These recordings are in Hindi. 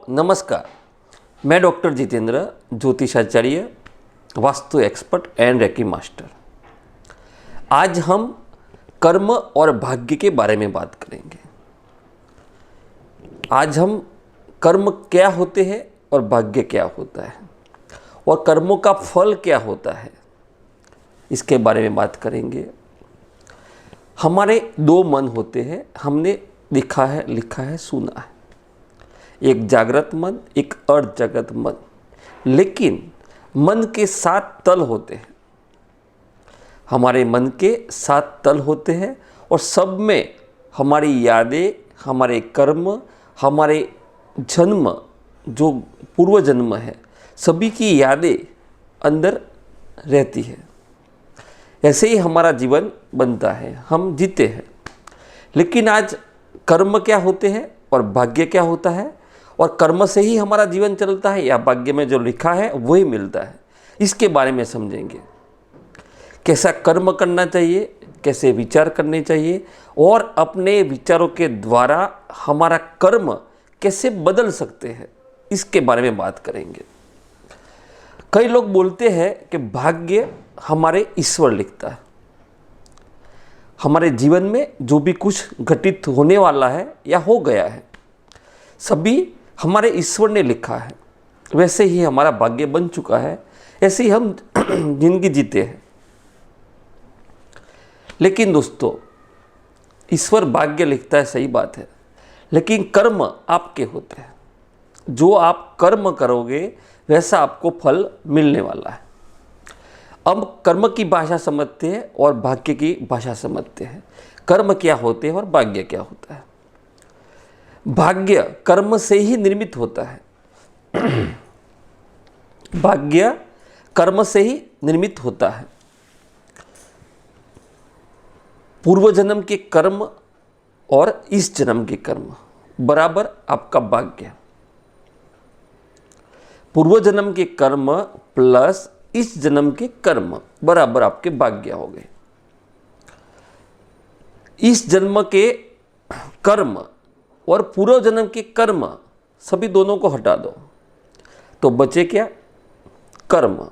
नमस्कार। मैं डॉक्टर जितेंद्र, ज्योतिषाचार्य, vastu expert and reiki master. आज हम कर्म और भाग्य के बारे में बात करेंगे। आज हम कर्म क्या होते हैं और भाग्य क्या होता है और कर्मों का फल क्या होता है, इसके बारे में बात करेंगे। हमारे दो मन होते हैं, हमने लिखा है, सुना है। एक जागृत मन, एक अर्धजागृत मन। लेकिन मन के 7 तल होते हैं। हमारे मन के 7 तल होते हैं और सब में हमारी यादें, हमारे कर्म, हमारे जन्म, जो पूर्व जन्म है, सभी की यादें अंदर रहती है। ऐसे ही हमारा जीवन बनता है, हम जीते हैं। लेकिन आज कर्म क्या होते हैं और भाग्य क्या होता है, और कर्म से ही हमारा जीवन चलता है या भाग्य में जो लिखा है वही मिलता है, इसके बारे में समझेंगे। कैसा कर्म करना चाहिए, कैसे विचार करने चाहिए और अपने विचारों के द्वारा हमारा कर्म कैसे बदल सकते हैं, इसके बारे में बात करेंगे। कई लोग बोलते हैं कि भाग्य हमारे ईश्वर लिखता है। हमारे जीवन में जो भी कुछ घटित होने वाला है या हो गया है, सभी हमारे ईश्वर ने लिखा है। वैसे ही हमारा भाग्य बन चुका है, ऐसे ही हम जिंदगी जीते हैं। लेकिन दोस्तों, ईश्वर भाग्य लिखता है, सही बात है, लेकिन कर्म आपके होते हैं। जो आप कर्म करोगे वैसा आपको फल मिलने वाला है। अब कर्म की भाषा समझते हैं और भाग्य की भाषा समझते हैं। कर्म क्या होते हैं और भाग्य क्या होता है। भाग्य कर्म से ही निर्मित होता है। भाग्य कर्म से ही निर्मित होता है। पूर्व जन्म के कर्म और इस जन्म के कर्म बराबर आपका भाग्य। पूर्व जन्म के कर्म प्लस इस जन्म के कर्म बराबर आपके भाग्य हो गए। इस जन्म के कर्म और पूर्व जन्म के कर्म, सभी दोनों को हटा दो तो बचे क्या? कर्म।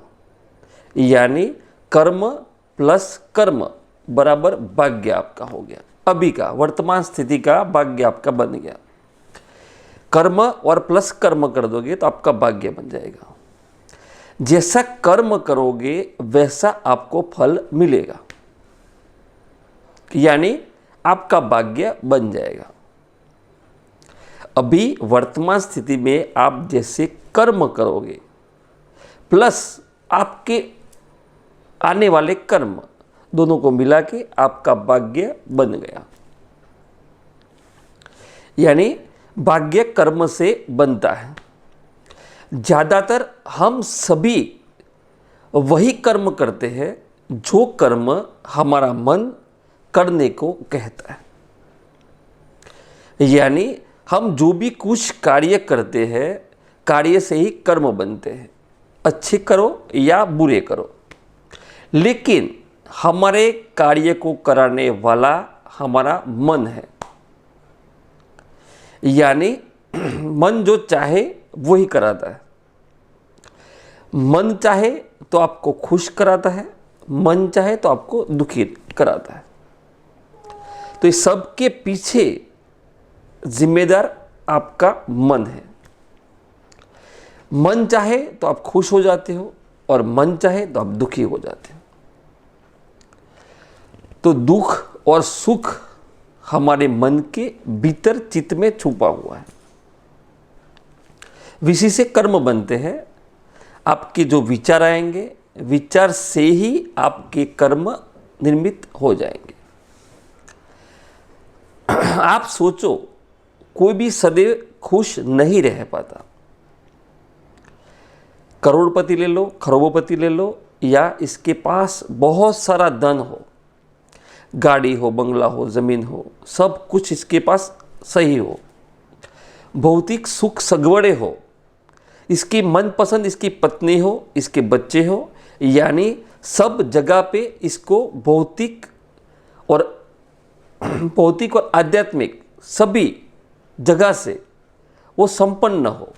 यानी कर्म प्लस कर्म बराबर भाग्य आपका हो गया। अभी का वर्तमान स्थिति का भाग्य आपका बन गया। कर्म और प्लस कर्म कर दोगे तो आपका भाग्य बन जाएगा। जैसा कर्म करोगे वैसा आपको फल मिलेगा, यानी आपका भाग्य बन जाएगा। अभी वर्तमान स्थिति में आप जैसे कर्म करोगे प्लस आपके आने वाले कर्म, दोनों को मिला के आपका भाग्य बन गया। यानी भाग्य कर्म से बनता है। ज़्यादातर हम सभी वही कर्म करते हैं जो कर्म हमारा मन करने को कहता है। यानी हम जो भी कुछ कार्य करते हैं, कार्य से ही कर्म बनते हैं। अच्छे करो या बुरे करो, लेकिन हमारे कार्य को कराने वाला हमारा मन है। यानी मन जो चाहे वही कराता है। मन चाहे तो आपको खुश कराता है, मन चाहे तो आपको दुखी कराता है। तो इस सब के पीछे जिम्मेदार आपका मन है। मन चाहे तो आप खुश हो जाते हो और मन चाहे तो आप दुखी हो जाते हो। तो दुख और सुख हमारे मन के भीतर चित्त में छुपा हुआ है। इसी से कर्म बनते हैं। आपके जो विचार आएंगे, विचार से ही आपके कर्म निर्मित हो जाएंगे। आप सोचो, कोई भी सदैव खुश नहीं रह पाता। करोड़पति ले लो, खरबोपति ले लो, या इसके पास बहुत सारा धन हो, गाड़ी हो, बंगला हो, ज़मीन हो, सब कुछ इसके पास सही हो, भौतिक सुख सगवड़े हो, इसकी मनपसंद इसकी पत्नी हो, इसके बच्चे हो, यानी सब जगह पे इसको भौतिक और आध्यात्मिक सभी जगह से वो संपन्न हो,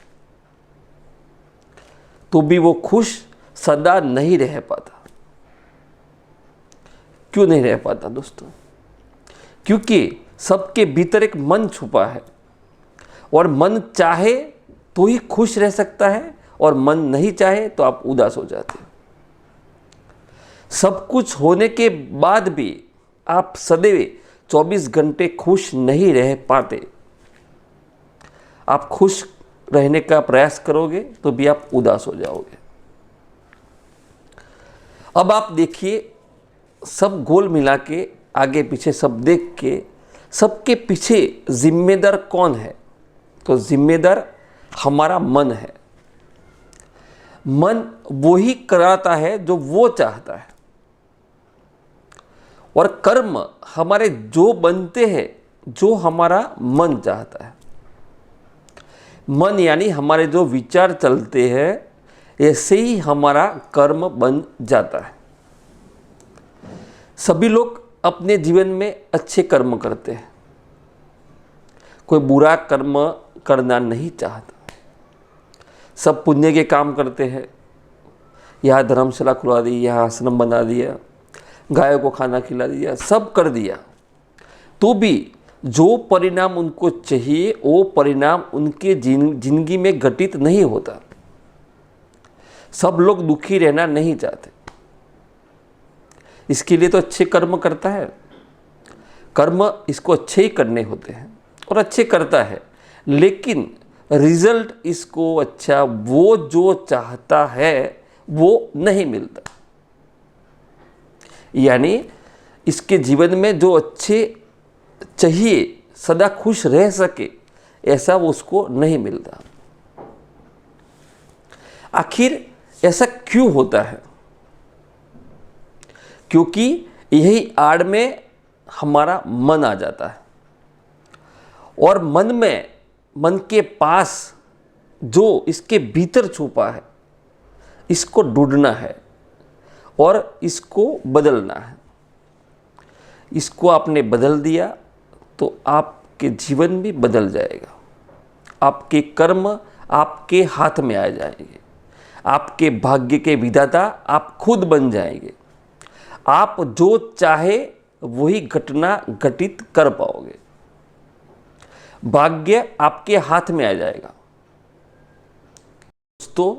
तो भी वो खुश सदा नहीं रह पाता। क्यों नहीं रह पाता दोस्तों? क्योंकि सबके भीतर एक मन छुपा है, और मन चाहे तो ही खुश रह सकता है, और मन नहीं चाहे तो आप उदास हो जाते हो। सब कुछ होने के बाद भी आप सदैव 24 घंटे खुश नहीं रह पाते। आप खुश रहने का प्रयास करोगे तो भी आप उदास हो जाओगे। अब आप देखिए, सब गोल मिला के आगे पीछे सब देख के सबके पीछे जिम्मेदार कौन है? तो जिम्मेदार हमारा मन है। मन वो ही कराता है जो वो चाहता है, और कर्म हमारे जो बनते हैं जो हमारा मन चाहता है। मन यानी हमारे जो विचार चलते हैं, ऐसे ही हमारा कर्म बन जाता है। सभी लोग अपने जीवन में अच्छे कर्म करते हैं, कोई बुरा कर्म करना नहीं चाहता। सब पुण्य के काम करते हैं, यहाँ धर्मशाला खुलवा दी, यहाँ आश्रम बना दिया, गायों को खाना खिला दिया, सब कर दिया, तो भी जो परिणाम उनको चाहिए वो परिणाम उनके जिंदगी में घटित नहीं होता। सब लोग दुखी रहना नहीं चाहते, इसके लिए तो अच्छे कर्म करता है। कर्म इसको अच्छे ही करने होते हैं और अच्छे करता है, लेकिन रिजल्ट इसको अच्छा वो जो चाहता है वो नहीं मिलता। यानी इसके जीवन में जो अच्छे चाहिए, सदा खुश रह सके, ऐसा वो उसको नहीं मिलता। आखिर ऐसा क्यों होता है? क्योंकि यही आड़ में हमारा मन आ जाता है, और मन के पास जो इसके भीतर छुपा है, इसको ढूंढना है और इसको बदलना है। इसको आपने बदल दिया तो आपके जीवन भी बदल जाएगा। आपके कर्म आपके हाथ में आ जाएंगे, आपके भाग्य के विधाता आप खुद बन जाएंगे। आप जो चाहे वही घटना घटित कर पाओगे। भाग्य आपके हाथ में आ जाएगा। दोस्तों,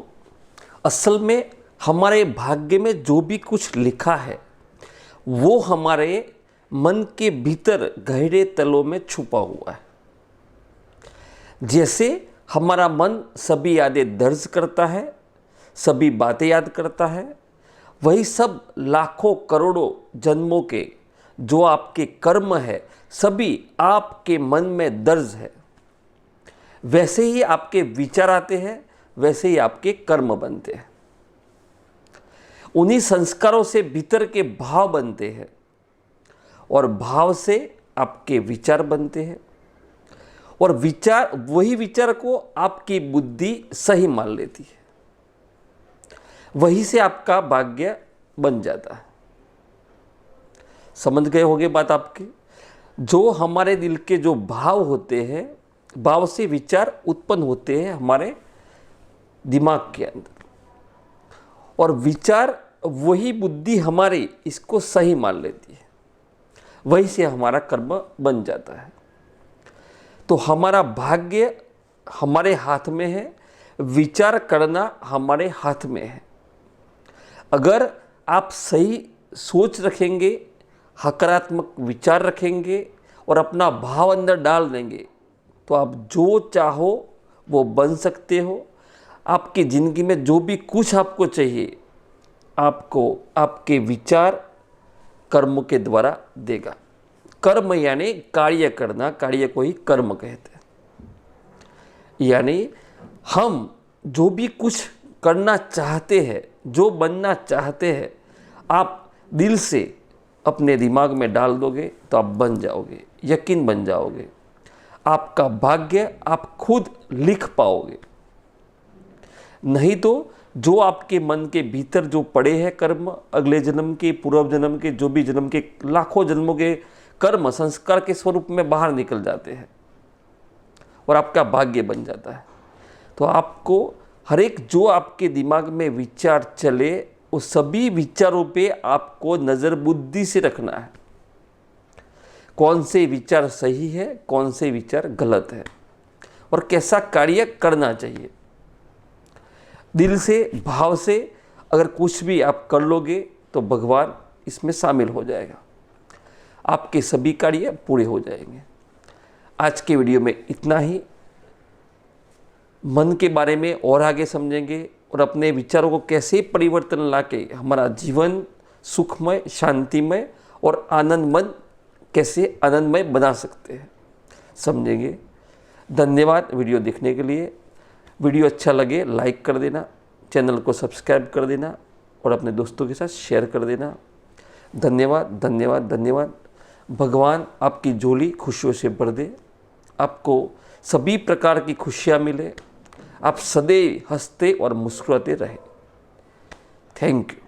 असल में हमारे भाग्य में जो भी कुछ लिखा है वो हमारे मन के भीतर गहरे तलों में छुपा हुआ है। जैसे हमारा मन सभी यादें दर्ज करता है, सभी बातें याद करता है, वही सब लाखों करोड़ों जन्मों के जो आपके कर्म है सभी आपके मन में दर्ज है। वैसे ही आपके विचार आते हैं, वैसे ही आपके कर्म बनते हैं। उन्हीं संस्कारों से भीतर के भाव बनते हैं, और भाव से आपके विचार बनते हैं, और वही विचार को आपकी बुद्धि सही मान लेती है। वहीं से आपका भाग्य बन जाता है। समझ गए होंगे बात आपकी? जो हमारे दिल के जो भाव होते हैं, भाव से विचार उत्पन्न होते हैं हमारे दिमाग के अंदर, और विचार वही बुद्धि हमारी इसको सही मान लेती है। वहीं से हमारा कर्म बन जाता है। तो हमारा भाग्य हमारे हाथ में है, विचार करना हमारे हाथ में है। अगर आप सही सोच रखेंगे, सकारात्मक विचार रखेंगे और अपना भाव अंदर डाल देंगे, तो आप जो चाहो वो बन सकते हो। आपकी ज़िंदगी में जो भी कुछ आपको चाहिए, आपको आपके विचार कर्म के द्वारा देगा। कर्म यानी कार्य करना, कार्य को ही कर्म कहते हैं। यानी हम जो भी कुछ करना चाहते हैं, जो बनना चाहते हैं, आप दिल से अपने दिमाग में डाल दोगे तो आप बन जाओगे, यकीन बन जाओगे। आपका भाग्य आप खुद लिख पाओगे। नहीं तो जो आपके मन के भीतर जो पड़े हैं कर्म, अगले जन्म के, पूर्व जन्म के, जो भी जन्म के, लाखों जन्मों के कर्म संस्कार के स्वरूप में बाहर निकल जाते हैं और आपका भाग्य बन जाता है। तो आपको हर एक जो आपके दिमाग में विचार चले उस सभी विचारों पे आपको नज़र बुद्धि से रखना है। कौन से विचार सही है, कौन से विचार गलत है और कैसा कार्य करना चाहिए। दिल से, भाव से अगर कुछ भी आप कर लोगे तो भगवान इसमें शामिल हो जाएगा, आपके सभी कार्य पूरे हो जाएंगे। आज के वीडियो में इतना ही। मन के बारे में और आगे समझेंगे और अपने विचारों को कैसे परिवर्तन लाके हमारा जीवन सुखमय, शांतिमय और आनंदमय कैसे आनंदमय बना सकते हैं, समझेंगे। धन्यवाद वीडियो देखने के लिए। वीडियो अच्छा लगे लाइक कर देना, चैनल को सब्सक्राइब कर देना और अपने दोस्तों के साथ शेयर कर देना। धन्यवाद धन्यवाद धन्यवाद। भगवान आपकी झोली खुशियों से भर दे, आपको सभी प्रकार की खुशियाँ मिले, आप सदैव हंसते और मुस्कुराते रहे। Thank you.